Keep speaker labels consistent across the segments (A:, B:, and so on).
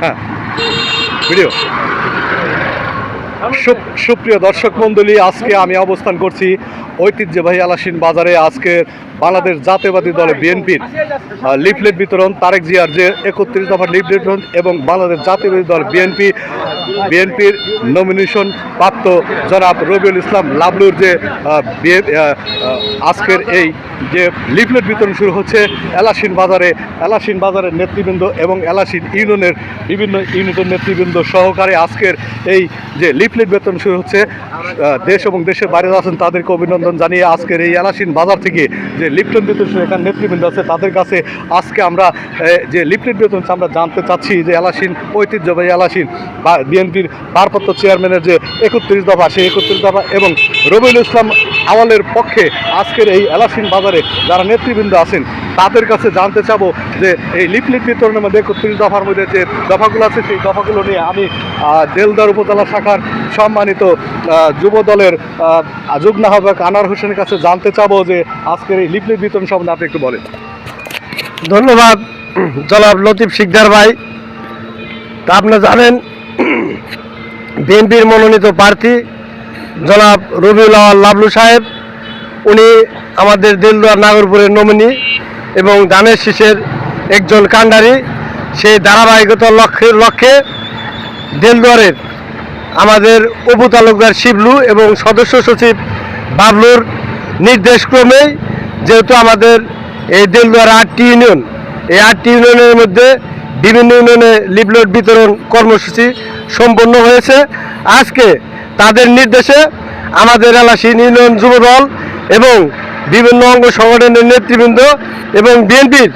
A: হ্যাঁ ভিডিও। সুপ্রিয় দর্শক মণ্ডলী, আজকে আমি অবস্থান করছি ঐতিহ্যবাহী আলাসিন বাজারে। আজকে বাংলাদেশ জাতীয়বাদী দলে বিএনপির লিফলেট বিতরণ, তারেক জিয়ার যে 31 দফা লিফলেট বিতরণ এবং বাংলাদেশ জাতীয়বাদী দল বিএনপির নমিনেশন প্রাপ্ত জনাব রবিউল ইসলাম লাবলুর যে আজকের এই যে লিফলেট বিতরণ শুরু হচ্ছে এলাসিন বাজারের নেতৃবৃন্দ এবং এলাসিন ইউনিয়নের বিভিন্ন ইউনিটের নেতৃবৃন্দ সহকারে আজকের এই যে লিফলেট বিতরণ শুরু হচ্ছে। দেশ এবং দেশের বাইরে আছেন তাদেরকে অভিনন্দন জানিয়ে আজকের এই এলাসিন বাজার থেকে যে লিফলেট বিতরণ এখানে নেতৃবৃন্দ আছে তাদের কাছে আজকে আমরা যে লিফলেট বিতরণ আমরা জানতে চাচ্ছি যে এলাসিন ঐতিহ্যবাহী এলাসিন বা বিএনপির ভারপ্রাপ্ত চেয়ারম্যানের যে 31 দফা সেই 31 দফা এবং রবিউল ইসলাম আওয়ালের পক্ষে আজকের এই এলাসিন বাজারে যারা নেতৃবৃন্দ আছেন তাদের কাছে জানতে চাবো যে এই লিফলেট বিতরণের মধ্যে 31 দফার মধ্যে যে দফাগুলো আছে সেই দফাগুলো নিয়ে আমি দেলদার উপজেলা শাখার সম্মানিত যুব দলের যুগ্ম আহ্বায়ক আনোয়ার হোসেনের কাছে জানতে চাবো যে আজকের এই লিফলেট বিতরণ সম্বন্ধে আপনি একটু বলেন।
B: ধন্যবাদ জনাব লতিফ শিকদার ভাই। তা আপনি জানেন বিএনপির মনোনীত প্রার্থী জনাব রবিউল আওয়াল লাবলু সাহেব, উনি আমাদের দেলদুয়ার নাগরপুরের নমিনি এবং ধানের শীষের একজন কাণ্ডারি। সেই ধারাবাহিকতার লক্ষ্যে দেলদুয়ারের আমাদের অপু তালুকদার শিবলু এবং সদস্য সচিব বাবলুর নির্দেশক্রমেই, যেহেতু আমাদের এই দেলদুয়ার 8টি ইউনিয়ন, এই 8টি ইউনিয়নের মধ্যে বিভিন্ন ইউনিয়নে লিফলেট বিতরণ কর্মসূচি সম্পন্ন হয়েছে। আজকে তাদের নির্দেশে আমাদের এলাসিন ইউনিয়ন যুবদল এবং বিভিন্ন অঙ্গ সংগঠনের নেতৃবৃন্দ এবং বিএনপির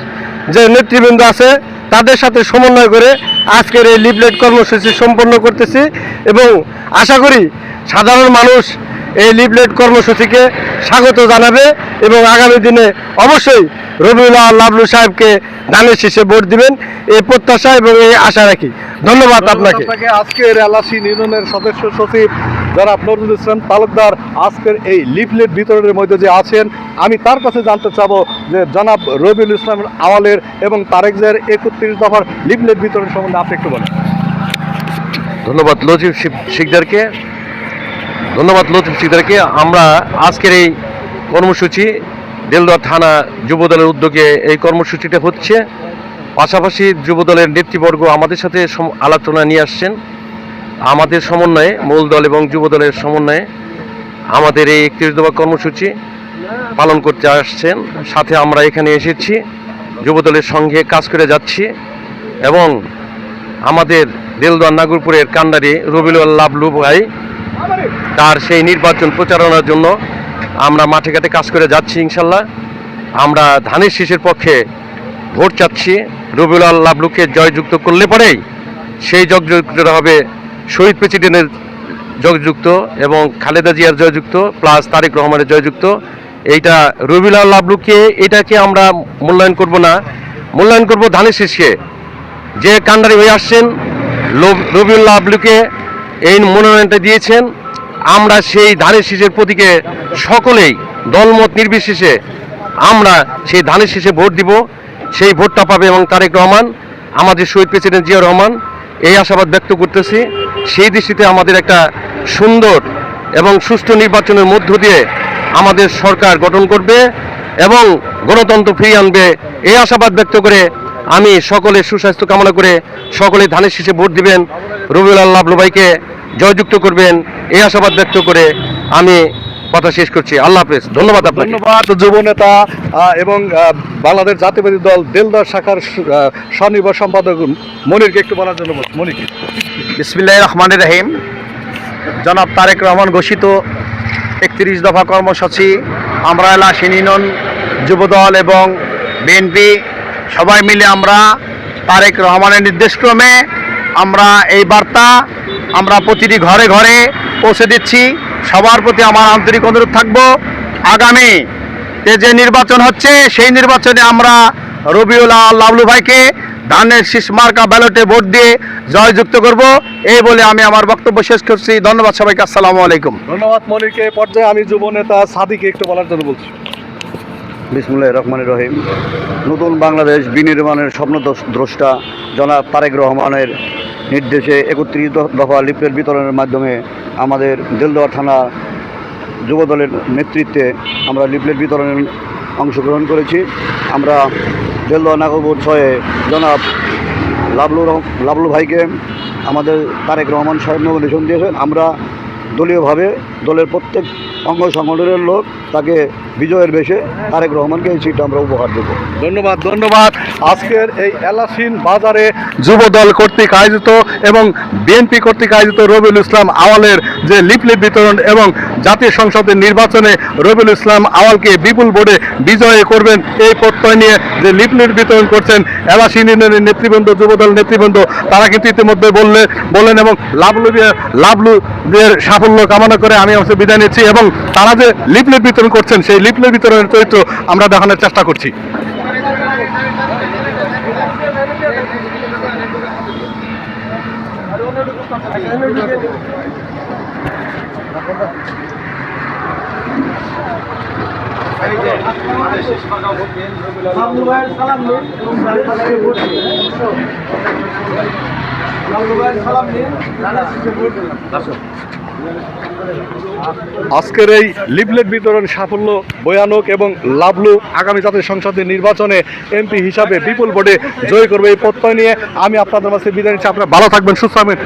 B: যে নেতৃবৃন্দ আছে তাদের সাথে সমন্বয় করে আজকের এই লিফলেট কর্মসূচি সম্পন্ন করতেছি এবং আশা করি সাধারণ মানুষ এই লিফলেট কর্মসূচিকে স্বাগত জানাবে এবং আগামী দিনে অবশ্যই রবিউল আওয়াল লাবলু সাহেবকে ধানের শীষে ভোট দিবেন এই প্রত্যাশা এবং এই আশা রাখি। ধন্যবাদ আপনাকে।
A: আজকের এলাসিন ইউনিয়নের সদস্য সচিব জনাব নজরুল ইসলাম তালুকদার আজকের এই লিফলেট বিতরণের মধ্যে যে আছেন, আমি তার কাছে জানতে চাবো যে জনাব রবিউল ইসলাম আওয়ালের এবং তারেক জিয়ার 31 দফার লিফলেট বিতরণ সম্বন্ধে আপনি একটু বলেন।
C: ধন্যবাদ লতিফ শিকদারকে। আমরা আজকের এই কর্মসূচি দেলদুয়ার থানা যুবদলের উদ্যোগে এই কর্মসূচিটা হচ্ছে। পাশাপাশি যুবদলের নেতৃবর্গ আমাদের সাথে আলোচনা নিয়ে আসছেন। আমাদের সমন্বয়ে, মূল দল এবং যুবদলের সমন্বয়ে আমাদের এই 31 দফা কর্মসূচি পালন করতে আসছেন। সাথে আমরা এখানে এসেছি, যুবদলের সঙ্গে কাজ করে যাচ্ছি এবং আমাদের দেলদুয়ার নাগরপুরের কাণ্ডারি রবিউল আওয়াল লাবলু ভাই তার সেই নির্বাচন প্রচারণার জন্য আমরা মাঠে ঘাটে কাজ করে যাচ্ছি। ইনশাল্লাহ আমরা ধানের শীষের পক্ষে ভোট চাচ্ছি। রবিউল আওয়াল লাবলুকে জয়যুক্ত করলে পরেই সেই জয়যুক্তটা হবে শহীদ প্রেসিডেন্টের জয়যুক্ত এবং খালেদা জিয়ার জয়যুক্ত প্লাস তারেক রহমানের জয়যুক্ত। এইটা রবিউল আওয়াল লাবলুকে এটাকে আমরা মূল্যায়ন করব না, মূল্যায়ন করব ধানের শীষকে। যে কাণ্ডারি হয়ে আসছেন রবিউল লাবলুকে এই মনোনয়নটা দিয়েছেন, আমরা সেই ধানের শীষের প্রতীকে সকলেই দলমত নির্বিশেষে আমরা সেই ধানের শীষে ভোট দিব। সেই ভোটটা পাবে এবং তারেক রহমান, আমাদের শহীদ প্রেসিডেন্ট জিয়া রহমান, এই আশাবাদ ব্যক্ত করতেছি। সেই দৃষ্টিতে আমাদের একটা সুন্দর এবং সুষ্ঠু নির্বাচনের মধ্য দিয়ে আমাদের সরকার গঠন করবে এবং গণতন্ত্র ফিরিয়ে আনবে, এই আশাবাদ ব্যক্ত করে আমি সকলের সুস্বাস্থ্য কামনা করে সকলে ধানের শীষে ভোট দিবেন, রবিউল আওয়াল লাবলু ভাইকে জয়যুক্ত করবেন, এই আশাবাদ ব্যক্ত করে আমি কথা শেষ করছি। আল্লাহ হাফেজ। ধন্যবাদ আপনাকে।
A: ধন্যবাদ যুব নেতা এবং বাংলাদেশ জাতীয়বাদী দল দেলদার শাখার স্বনির্ভর সম্পাদক মনিরকে একটু বলার জন্য বলছি। মনির।
B: বিসমিল্লাহির রহমানির রহিম। জনাব তারেক রহমান ঘোষিত 31 দফা কর্মসূচি আমরা এলাসিন ইউনিয়ন যুবদল এবং বিএনপি সবাই মিলে আমরা তারেক রহমানের নির্দেশক্রমে আমরা এই বার্তা আমরা প্রতিটি ঘরে ঘরে পৌঁছে দিচ্ছি। সবার প্রতি আমার আন্তরিক অনুরোধ থাকবো, আগামীতে যে নির্বাচন হচ্ছে সেই নির্বাচনে আমরা রবিউল আওয়াল লাবলু ভাইকে ধানের শীষ মার্কা ব্যালটে ভোট দিয়ে জয়যুক্ত করব, এই বলে আমি আমার বক্তব্য শেষ করছি। ধন্যবাদ সবাইকে। আসসালামু আলাইকুম।
A: ধন্যবাদ মনিরকে। পর্যায়ে আমি যুব নেতা সাদিকে একটু বলার জন্য বলছি।
D: বিসমুল্লাহির রহমানির রহিম। নতুন বাংলাদেশ বিনির্মাণের স্বপ্নদ্রষ্টা জনাব তারেক রহমানের নির্দেশে 31 দফা লিফলেট বিতরণের মাধ্যমে আমাদের দেলদুয়ার থানা যুবদলের নেতৃত্বে আমরা লিফলেট বিতরণে অংশগ্রহণ করেছি। আমরা দেলদুয়ার নাগরপুর 6-এ জনাব লাবলু ভাইকে আমাদের তারেক রহমান সাহেব নমিনেশন দিয়েছেন। আমরা দলীয়ভাবে দলের প্রত্যেক অঙ্গ সংগঠনের লোক তাকে বিজয়ের বেশে তারেক রহমানকে এই সিটটা আমরা উপহার দেব।
A: ধন্যবাদ ধন্যবাদ। আজকের এই এলাসিন বাজারে যুবদল কর্তৃক আয়োজিত এবং বিএনপি কর্তৃক আয়োজিত রবিউল ইসলাম আওয়ালের যে লিফলেট বিতরণ এবং জাতীয় সংসদের নির্বাচনে রবিউল ইসলাম আওয়ালকে বিপুল ভোটে বিজয় করবেন এই প্রত্যয় নিয়ে যে লিফলেট বিতরণ করছেন এলাসিন ইউনিয়নের নেতৃবৃন্দ, যুবদল নেতৃবৃন্দ, তারা কিন্তু ইতিমধ্যে বললেন এবং লাভলুদের সাফল্য কামনা করে আমি অবশ্যই বিদায় নিচ্ছি এবং তারা যে লিফলেট বিতরণ করছেন সেই লিফলেট বিতরণের চরিত্র আমরা দেখানোর চেষ্টা করছি। আজকের এই লিফলেট বিতরণ সাফল্য ভয়ানক এবং লাভলু আগামী জাতীয় সংসদের নির্বাচনে এমপি হিসাবে বিপুল ভোটে জয় করবে এই প্রত্যয় নিয়ে আমি আপনাদের মাঝে বিদায় নিচ্ছি। আপনারা ভালো থাকবেন, সুস্থ থাকবেন।